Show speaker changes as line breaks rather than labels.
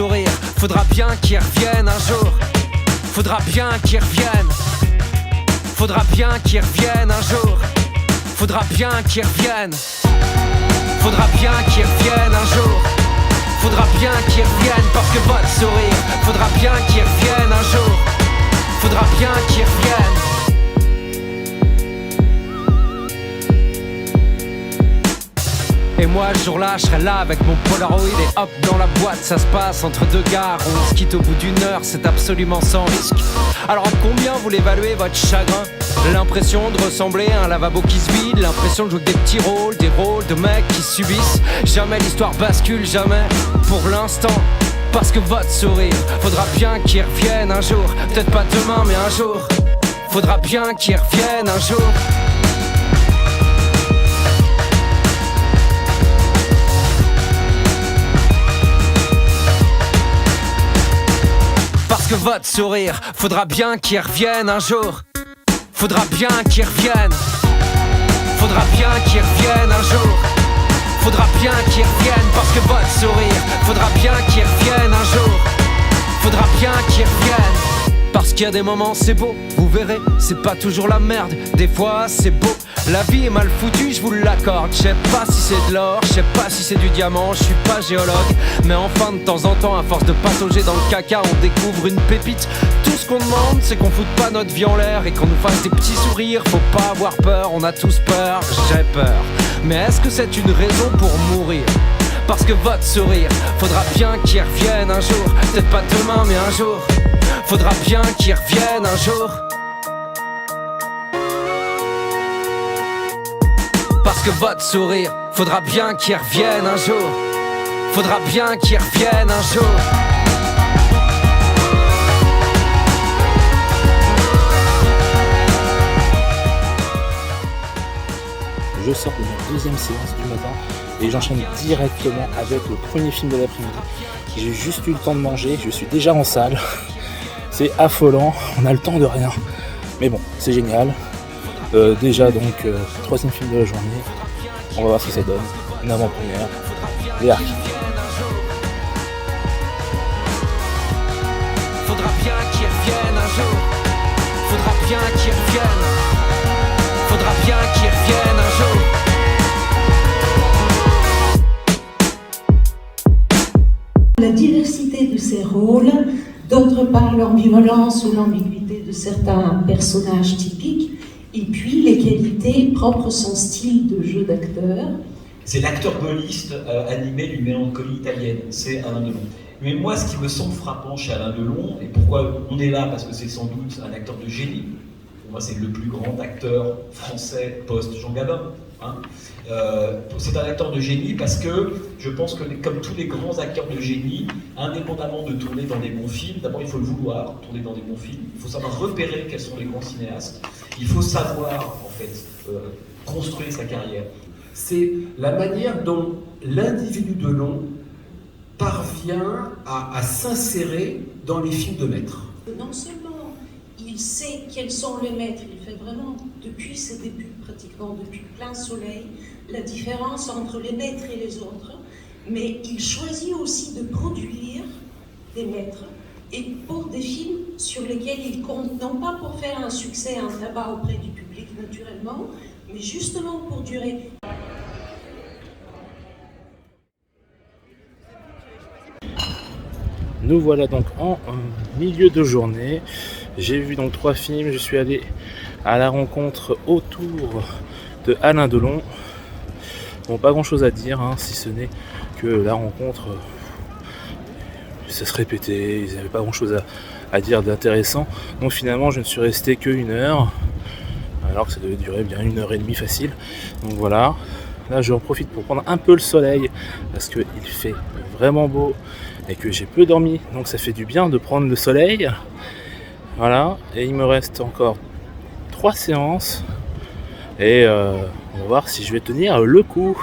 sourire, faudra bien qu'il revienne un jour. Faudra bien qu'il revienne. Faudra bien qu'il revienne un jour. Faudra bien qu'il revienne. Faudra bien qu'il revienne un jour. Faudra bien qu'il revienne parce que votre sourire. Faudra bien qu'il revienne un jour. Faudra bien qu'il revienne. Et moi ce jour-là je serai là avec mon Polaroid et hop dans la boîte ça se passe entre deux gares. On se quitte au bout d'une heure, c'est absolument sans risque. Alors à combien vous l'évaluez votre chagrin? L'impression de ressembler à un lavabo qui se vide, l'impression de jouer des petits rôles, des rôles de mecs qui subissent. Jamais l'histoire bascule, jamais pour l'instant. Parce que votre sourire, faudra bien qu'il revienne un jour. Peut-être pas demain mais un jour. Faudra bien qu'il revienne un jour. Parce que votre sourire, faudra bien qu'il revienne un jour. Faudra bien qu'il revienne. Faudra bien qu'il revienne un jour. Faudra bien qu'il revienne. Parce que votre sourire, faudra bien qu'il revienne un jour. Faudra bien qu'il revienne. Parce qu'il y a des moments c'est beau, vous verrez, c'est pas toujours la merde. Des fois c'est beau, la vie est mal foutue, je vous l'accorde. Je sais pas si c'est de l'or, je sais pas si c'est du diamant, je suis pas géologue. Mais enfin de temps en temps, à force de patauger dans le caca, on découvre une pépite. Tout ce qu'on demande c'est qu'on foute pas notre vie en l'air et qu'on nous fasse des petits sourires. Faut pas avoir peur, on a tous peur, j'ai peur. Mais est-ce que c'est une raison pour mourir? Parce que votre sourire, faudra bien qu'il revienne un jour. Peut-être pas demain mais un jour. Faudra bien qu'il revienne un jour. Parce que votre sourire, faudra bien qu'il revienne un jour. Faudra bien qu'il revienne un jour.
Je sors de ma deuxième séance du matin et j'enchaîne directement avec le premier film de l'après-midi. J'ai juste eu le temps de manger, je suis déjà en salle. C'est affolant, on a le temps de rien. Mais bon, c'est génial. Déjà donc, troisième film de la journée. On va voir ce que ça donne. Une avant-première. Les Arcs.
Faudra bien qu'il revienne un jour. Faudra bien qu'il revienne. Faudra bien qu'il revienne un jour.
La diversité de ces rôles, d'autre part l'ambivalence ou l'ambiguïté de certains personnages typiques, et puis les qualités propres à son style de jeu d'acteur.
C'est l'acteur gaulliste animé d'une mélancolie italienne, c'est Alain Delon. Mais moi, ce qui me semble frappant chez Alain Delon, et pourquoi on est là, parce que c'est sans doute un acteur de génie. Pour moi, c'est le plus grand acteur français post-Jean Gabin. Hein. C'est un acteur de génie parce que je pense que, comme tous les grands acteurs de génie, indépendamment de tourner dans des bons films, d'abord il faut le vouloir, tourner dans des bons films, il faut savoir repérer quels sont les grands cinéastes, il faut savoir, en fait, construire sa carrière.
C'est la manière dont l'individu Delon parvient à s'insérer dans les films de maître.
Non seulement il sait quels sont les maîtres, il fait vraiment, depuis ses débuts, pratiquement depuis Plein Soleil, la différence entre les maîtres et les autres, mais il choisit aussi de produire des maîtres, et pour des films sur lesquels il compte, non pas pour faire un succès, un tabac auprès du public naturellement, mais justement pour durer.
Nous voilà donc en milieu de journée. J'ai vu donc 3 films. Je suis allé à la rencontre autour de Alain Delon. Bon, pas grand chose à dire, hein, si ce n'est que la rencontre, ça se répétait, ils n'avaient pas grand chose à dire d'intéressant. Donc finalement, je ne suis resté que 1 heure, alors que ça devait durer bien 1h30 facile. Donc voilà, là je en profite pour prendre un peu le soleil, parce qu'il fait vraiment beau et que j'ai peu dormi, donc ça fait du bien de prendre le soleil. Voilà, et il me reste encore 3 séances et on va voir si je vais tenir le coup.